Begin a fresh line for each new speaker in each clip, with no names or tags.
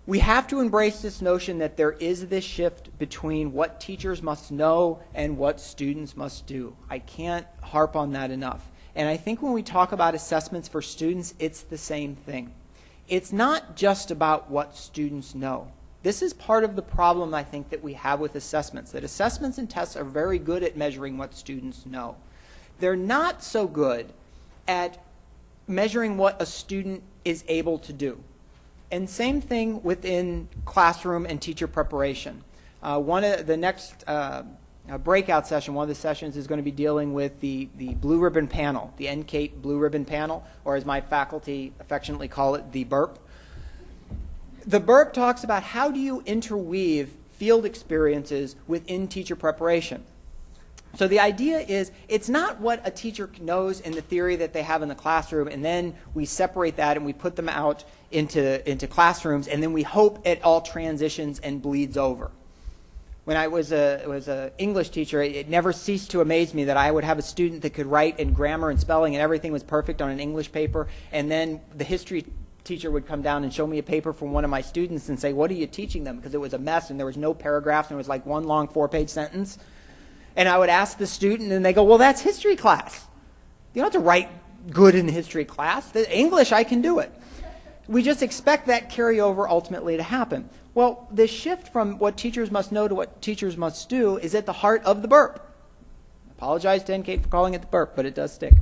We have to embrace this notion that there is this shift between what teachers must know and what students must do. I can't harp on that enough. And I think when we talk about assessments for students, it's the same thing. It's not just about what students know. This is part of the problem, I think, that we have with assessments, that assessments and tests are very good at measuring what students know. They're not so good at measuring what a student is able to do. And same thing within classroom and teacher preparation. One of the next breakout session, one of the sessions is going to be dealing with the blue ribbon panel, the NCATE blue ribbon panel, or as my faculty affectionately call it, the BURP. The BURP talks about how do you interweave field experiences within teacher preparation. So the idea is it's not what a teacher knows in the theory that they have in the classroom, and then we separate that and we put them out into classrooms, and then we hope it all transitions and bleeds over. When I was an English teacher, it never ceased to amaze me that I would have a student that could write in grammar and spelling and everything was perfect on an English paper, and then the history teacher would come down and show me a paper from one of my students and say, "What are you teaching them?" Because it was a mess and there was no paragraphs and it was like one long 4-page sentence. And I would ask the student and they go, "Well, that's history class. You don't have to write good in history class. The English, I can do it." We just expect that carryover ultimately to happen. Well, this shift from what teachers must know to what teachers must do is at the heart of the BURP. I apologize to NCATE for calling it the BURP, but it does stick.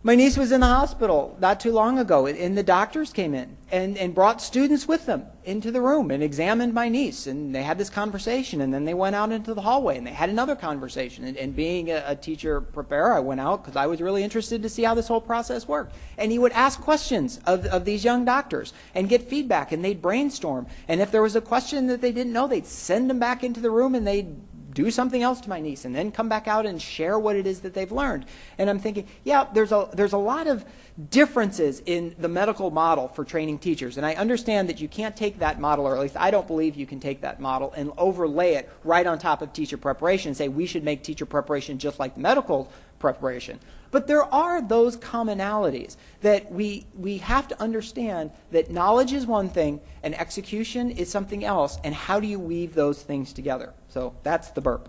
My niece was in the hospital not too long ago, and the doctors came in and brought students with them into the room and examined my niece, and they had this conversation, and then they went out into the hallway and they had another conversation. And being a teacher preparer, I went out because I was really interested to see how this whole process worked. And he would ask questions of these young doctors and get feedback, and they'd brainstorm. And if there was a question that they didn't know, they'd send them back into the room and they'd do something else to my niece and then come back out and share what it is that they've learned. And I'm thinking, yeah, there's a lot of differences in the medical model for training teachers. And I understand that you can't take that model, or at least I don't believe you can take that model and overlay it right on top of teacher preparation and say we should make teacher preparation just like the medical preparation. But there are those commonalities that we have to understand, that knowledge is one thing and execution is something else, and how do you weave those things together? So that's the BURP.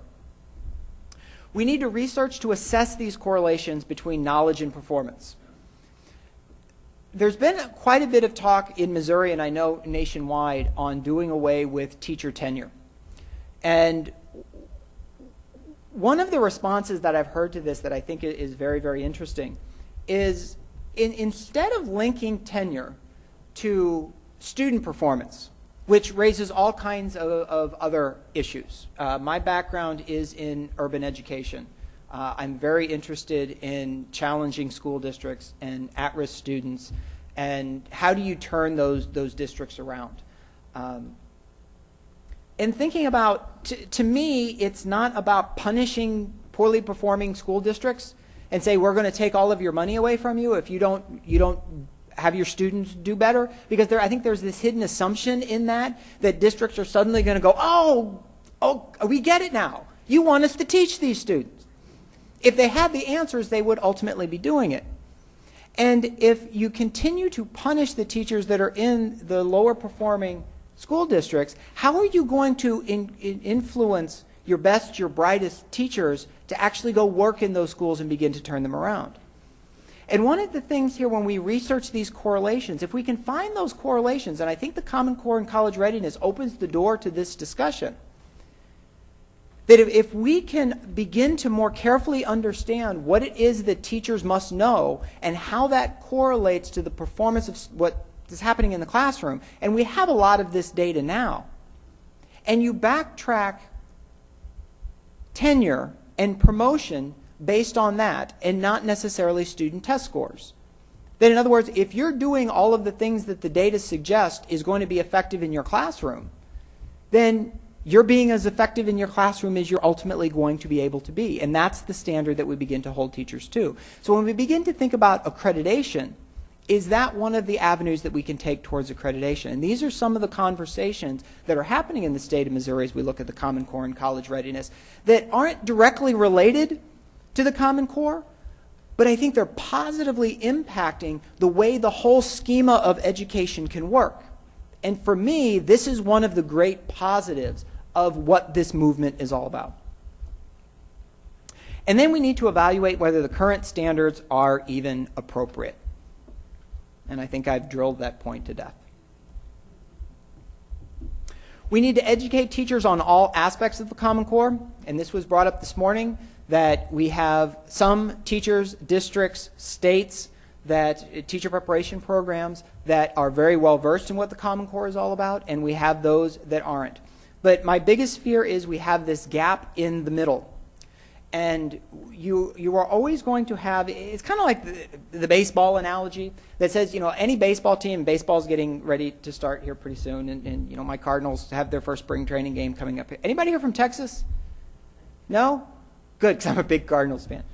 We need to research to assess these correlations between knowledge and performance. There's been quite a bit of talk in Missouri, and I know nationwide, on doing away with teacher tenure. And one of the responses that I've heard to this that I think is very, very interesting is instead of linking tenure to student performance, which raises all kinds of other issues. My background is in urban education. I'm very interested in challenging school districts and at-risk students, and how do you turn those districts around? And thinking about, to me, it's not about punishing poorly performing school districts and say we're going to take all of your money away from you if you don't have your students do better, because I think there's this hidden assumption in that districts are suddenly going to go, oh, we get it now. You want us to teach these students. If they had the answers, they would ultimately be doing it. And if you continue to punish the teachers that are in the lower performing school districts, how are you going to influence your best, your brightest teachers to actually go work in those schools and begin to turn them around? And one of the things here when we research these correlations, if we can find those correlations, and I think the Common Core in college readiness opens the door to this discussion, that if we can begin to more carefully understand what it is that teachers must know and how that correlates to the performance of what is happening in the classroom, and we have a lot of this data now, and you backtrack tenure and promotion based on that and not necessarily student test scores, then in other words, if you're doing all of the things that the data suggest is going to be effective in your classroom, then you're being as effective in your classroom as you're ultimately going to be able to be. And that's the standard that we begin to hold teachers to. So when we begin to think about accreditation, is that one of the avenues that we can take towards accreditation? And these are some of the conversations that are happening in the state of Missouri as we look at the Common Core and college readiness that aren't directly related to the Common Core, but I think they're positively impacting the way the whole schema of education can work. And for me, this is one of the great positives of what this movement is all about. And then we need to evaluate whether the current standards are even appropriate. And I think I've drilled that point to death. We need to educate teachers on all aspects of the Common Core, and this was brought up this morning, that we have some teachers, districts, states, that teacher preparation programs that are very well versed in what the Common Core is all about, and we have those that aren't. But my biggest fear is we have this gap in the middle. And you are always going to have, it's kind of like the baseball analogy that says, you know, any baseball team, baseball's getting ready to start here pretty soon, and you know, my Cardinals have their first spring training game coming up. Anybody here from Texas? No? Good, because I'm a big Cardinals fan.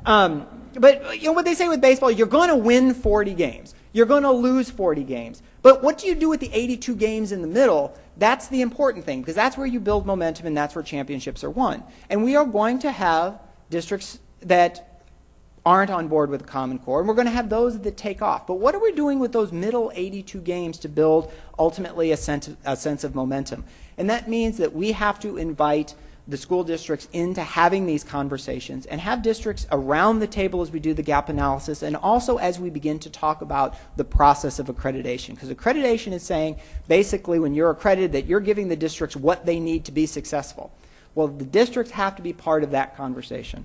But you know what they say with baseball, you're going to win 40 games. You're going to lose 40 games. But what do you do with the 82 games in the middle? That's the important thing, because that's where you build momentum and that's where championships are won. And we are going to have districts that aren't on board with the Common Core, and we're going to have those that take off. But what are we doing with those middle 82 games to build ultimately a sense of momentum? And that means that we have to invite the school districts into having these conversations and have districts around the table as we do the gap analysis, and also as we begin to talk about the process of accreditation. Because accreditation is saying basically when you're accredited that you're giving the districts what they need to be successful. Well, the districts have to be part of that conversation.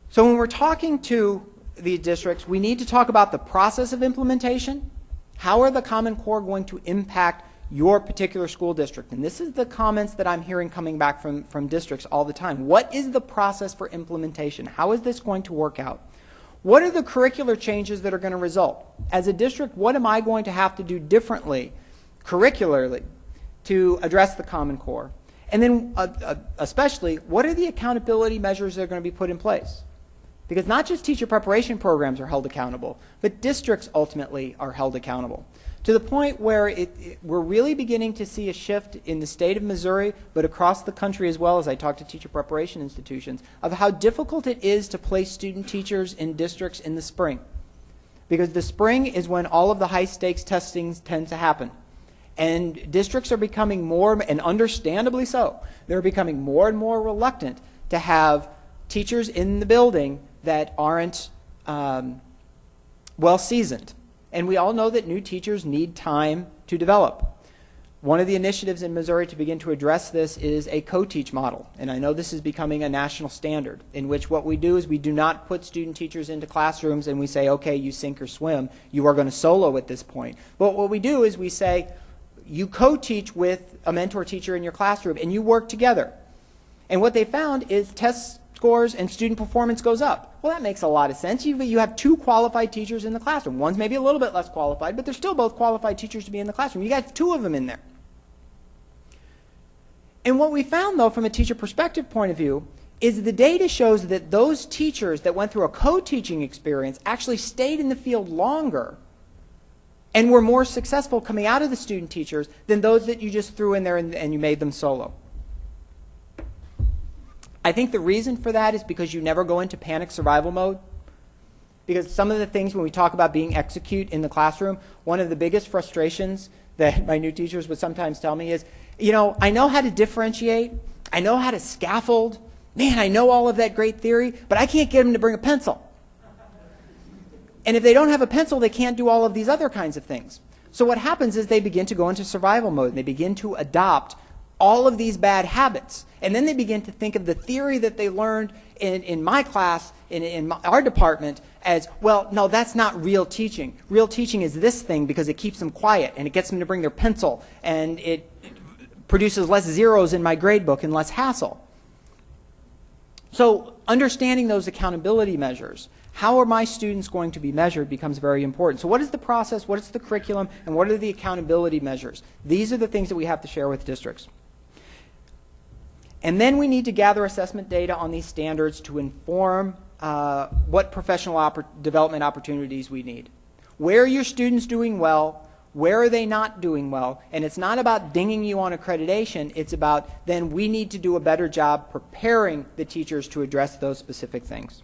So when we're talking to the districts, we need to talk about the process of implementation. How are the Common Core going to impact your particular school district? And this is the comments that I'm hearing coming back from districts all the time. What is the process for implementation? How is this going to work out? What are the curricular changes that are going to result? As a district, what am I going to have to do differently, curricularly, to address the Common Core? And then especially, what are the accountability measures that are going to be put in place? Because not just teacher preparation programs are held accountable, but districts ultimately are held accountable. To the point where we're really beginning to see a shift in the state of Missouri, but across the country as well, as I talk to teacher preparation institutions, of how difficult it is to place student teachers in districts in the spring. Because the spring is when all of the high stakes testings tend to happen. And districts are becoming more, and understandably so, they're becoming more and more reluctant to have teachers in the building that aren't well seasoned. And we all know that new teachers need time to develop. One of the initiatives in Missouri to begin to address this is a co-teach model. And I know this is becoming a national standard, in which what we do is we do not put student teachers into classrooms and we say, okay, you sink or swim. You are going to solo at this point. But what we do is we say, you co-teach with a mentor teacher in your classroom and you work together. And what they found is test scores and student performance goes up. Well, that makes a lot of sense. You have two qualified teachers in the classroom. One's maybe a little bit less qualified, but they're still both qualified teachers to be in the classroom. You got two of them in there. And what we found, though, from a teacher perspective point of view, is the data shows that those teachers that went through a co-teaching experience actually stayed in the field longer and were more successful coming out of the student teachers than those that you just threw in there and you made them solo. I think the reason for that is because you never go into panic survival mode. Because some of the things when we talk about being execute in the classroom, one of the biggest frustrations that my new teachers would sometimes tell me is, you know, I know how to differentiate, I know how to scaffold, man, I know all of that great theory, but I can't get them to bring a pencil. And if they don't have a pencil, they can't do all of these other kinds of things. So what happens is they begin to go into survival mode, and they begin to adopt all of these bad habits. And then they begin to think of the theory that they learned in my class, in our department, as, well, no, that's not real teaching. Real teaching is this thing because it keeps them quiet and it gets them to bring their pencil and it produces less zeros in my grade book and less hassle. So understanding those accountability measures, how are my students going to be measured, becomes very important. So what is the process, what is the curriculum, and what are the accountability measures? These are the things that we have to share with districts. And then we need to gather assessment data on these standards to inform what professional development opportunities we need. Where are your students doing well? Where are they not doing well? And it's not about dinging you on accreditation. It's about then we need to do a better job preparing the teachers to address those specific things.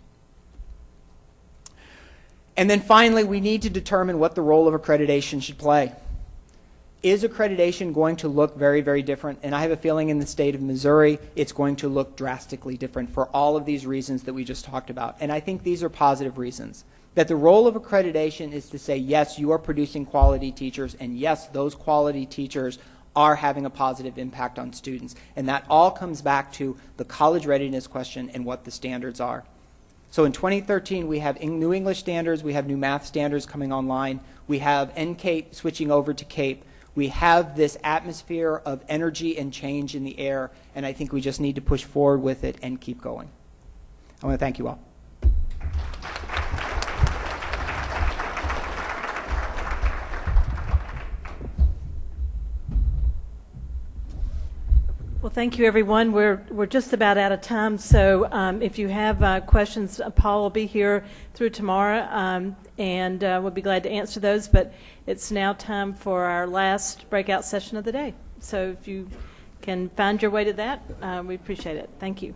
And then finally, we need to determine what the role of accreditation should play. Is accreditation going to look very, very different? And I have a feeling in the state of Missouri, it's going to look drastically different for all of these reasons that we just talked about. And I think these are positive reasons. That the role of accreditation is to say, yes, you are producing quality teachers, and yes, those quality teachers are having a positive impact on students. And that all comes back to the college readiness question and what the standards are. So in 2013, we have new English standards, we have new math standards coming online, we have NCAPE switching over to CAPE. We have this atmosphere of energy and change in the air, and I think we just need to push forward with it and keep going. I want to thank you all.
Well, thank you, everyone. We're just about out of time, so if you have questions, Paul will be here through tomorrow, and we'll be glad to answer those. But it's now time for our last breakout session of the day. So if you can find your way to that, we appreciate it. Thank you.